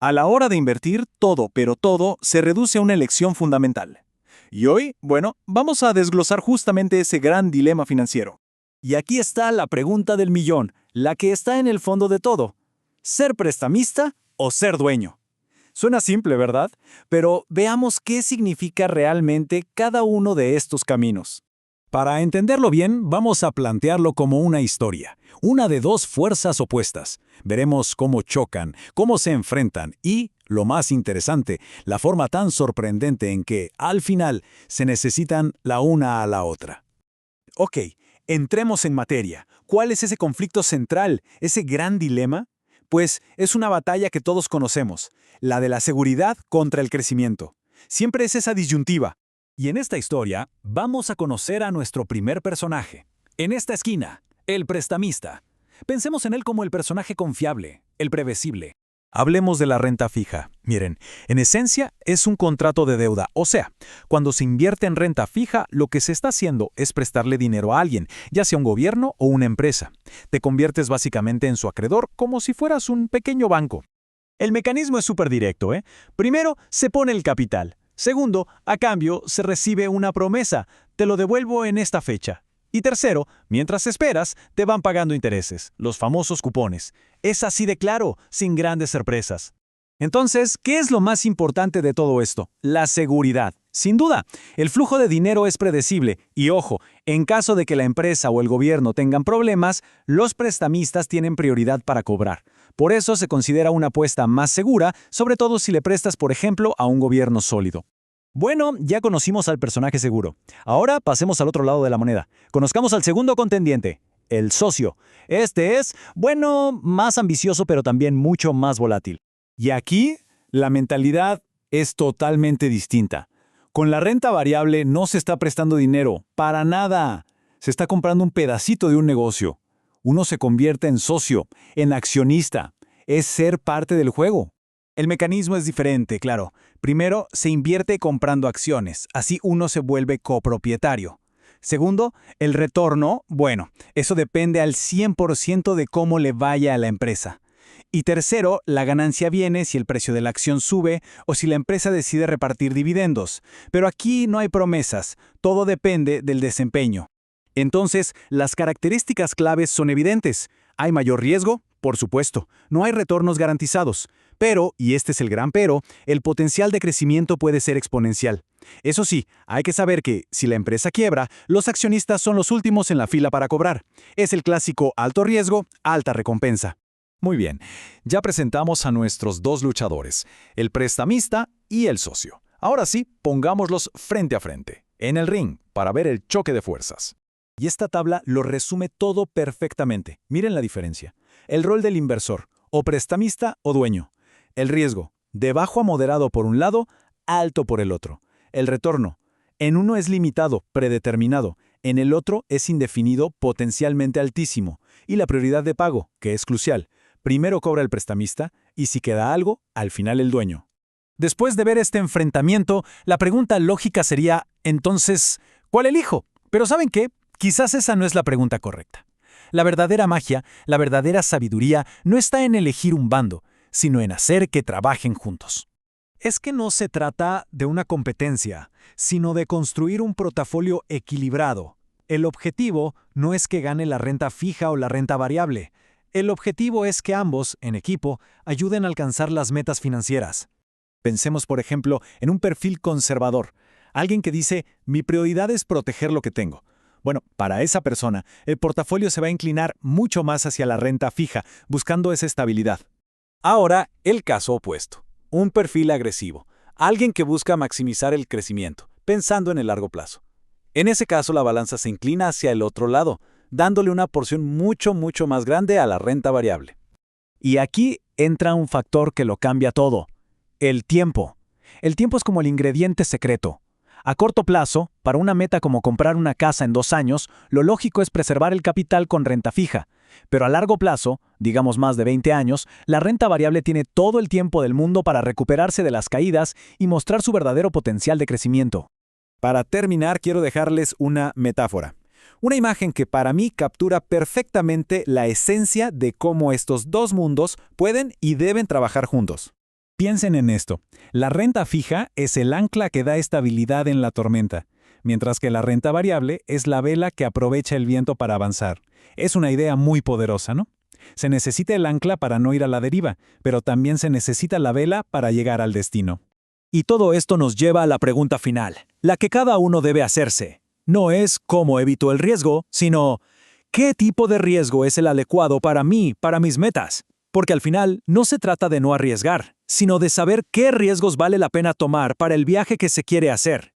A la hora de invertir, todo, pero todo, se reduce a una elección fundamental. Y hoy, bueno, vamos a desglosar justamente ese gran dilema financiero. Y aquí está la pregunta del millón, la que está en el fondo de todo. ¿Ser prestamista o ser dueño? Suena simple, ¿verdad? Pero veamos qué significa realmente cada uno de estos caminos. Para entenderlo bien, vamos a plantearlo como una historia, una de dos fuerzas opuestas. Veremos cómo chocan, cómo se enfrentan y, lo más interesante, la forma tan sorprendente en que, al final, se necesitan la una a la otra. Ok, entremos en materia. ¿Cuál es ese conflicto central, ese gran dilema? Pues es una batalla que todos conocemos, la de la seguridad contra el crecimiento. Siempre es esa disyuntiva. Y en esta historia vamos a conocer a nuestro primer personaje. En esta esquina, el prestamista. Pensemos en él como el personaje confiable, el previsible. Hablemos de la renta fija. Miren, en esencia es un contrato de deuda. O sea, cuando se invierte en renta fija, lo que se está haciendo es prestarle dinero a alguien, ya sea un gobierno o una empresa. Te conviertes básicamente en su acreedor como si fueras un pequeño banco. El mecanismo es súper directo, ¿eh? Primero, se pone el capital. Segundo, a cambio, se recibe una promesa. Te lo devuelvo en esta fecha. Y tercero, mientras esperas, te van pagando intereses, los famosos cupones. Es así de claro, sin grandes sorpresas. Entonces, ¿qué es lo más importante de todo esto? La seguridad. Sin duda, el flujo de dinero es predecible y ojo, en caso de que la empresa o el gobierno tengan problemas, los prestamistas tienen prioridad para cobrar. Por eso se considera una apuesta más segura, sobre todo si le prestas, por ejemplo, a un gobierno sólido. Bueno, ya conocimos al personaje seguro. Ahora pasemos al otro lado de la moneda. Conozcamos al segundo contendiente, el socio. Este es, bueno, más ambicioso pero también mucho más volátil. Y aquí, la mentalidad es totalmente distinta. Con la renta variable no se está prestando dinero, para nada. Se está comprando un pedacito de un negocio. Uno se convierte en socio, en accionista. Es ser parte del juego. El mecanismo es diferente, claro. Primero, se invierte comprando acciones, así uno se vuelve copropietario. Segundo, el retorno, bueno, eso depende al 100% de cómo le vaya a la empresa. Y tercero, la ganancia viene si el precio de la acción sube o si la empresa decide repartir dividendos. Pero aquí no hay promesas, todo depende del desempeño. Entonces, las características claves son evidentes. ¿Hay mayor riesgo? Por supuesto, no hay retornos garantizados. Pero, y este es el gran pero, el potencial de crecimiento puede ser exponencial. Eso sí, hay que saber que, si la empresa quiebra, los accionistas son los últimos en la fila para cobrar. Es el clásico alto riesgo, alta recompensa. Muy bien, ya presentamos a nuestros dos luchadores, el prestamista y el socio. Ahora sí, pongámoslos frente a frente, en el ring, para ver el choque de fuerzas. Y esta tabla lo resume todo perfectamente. Miren la diferencia. El rol del inversor, o prestamista o dueño. El riesgo, de bajo a moderado por un lado, alto por el otro. El retorno, en uno es limitado, predeterminado, en el otro es indefinido, potencialmente altísimo. Y la prioridad de pago, que es crucial. Primero cobra el prestamista y si queda algo, al final el dueño. Después de ver este enfrentamiento, la pregunta lógica sería, entonces, ¿cuál elijo? Pero ¿saben qué? Quizás esa no es la pregunta correcta. La verdadera magia, la verdadera sabiduría, no está en elegir un bando, sino en hacer que trabajen juntos. Es que no se trata de una competencia, sino de construir un portafolio equilibrado. El objetivo no es que gane la renta fija o la renta variable. El objetivo es que ambos, en equipo, ayuden a alcanzar las metas financieras. Pensemos, por ejemplo, en un perfil conservador. Alguien que dice, mi prioridad es proteger lo que tengo. Bueno, para esa persona, el portafolio se va a inclinar mucho más hacia la renta fija, buscando esa estabilidad. Ahora, el caso opuesto. Un perfil agresivo. Alguien que busca maximizar el crecimiento, pensando en el largo plazo. En ese caso, la balanza se inclina hacia el otro lado, dándole una porción mucho más grande a la renta variable. Y aquí entra un factor que lo cambia todo. El tiempo. El tiempo es como el ingrediente secreto. A corto plazo, para una meta como comprar una casa en 2 años, lo lógico es preservar el capital con renta fija. Pero a largo plazo, digamos más de 20 años, la renta variable tiene todo el tiempo del mundo para recuperarse de las caídas y mostrar su verdadero potencial de crecimiento. Para terminar, quiero dejarles una metáfora. Una imagen que para mí captura perfectamente la esencia de cómo estos dos mundos pueden y deben trabajar juntos. Piensen en esto. La renta fija es el ancla que da estabilidad en la tormenta, mientras que la renta variable es la vela que aprovecha el viento para avanzar. Es una idea muy poderosa, ¿no? Se necesita el ancla para no ir a la deriva, pero también se necesita la vela para llegar al destino. Y todo esto nos lleva a la pregunta final, la que cada uno debe hacerse. No es cómo evito el riesgo, sino ¿qué tipo de riesgo es el adecuado para mí, para mis metas? Porque al final no se trata de no arriesgar, sino de saber qué riesgos vale la pena tomar para el viaje que se quiere hacer.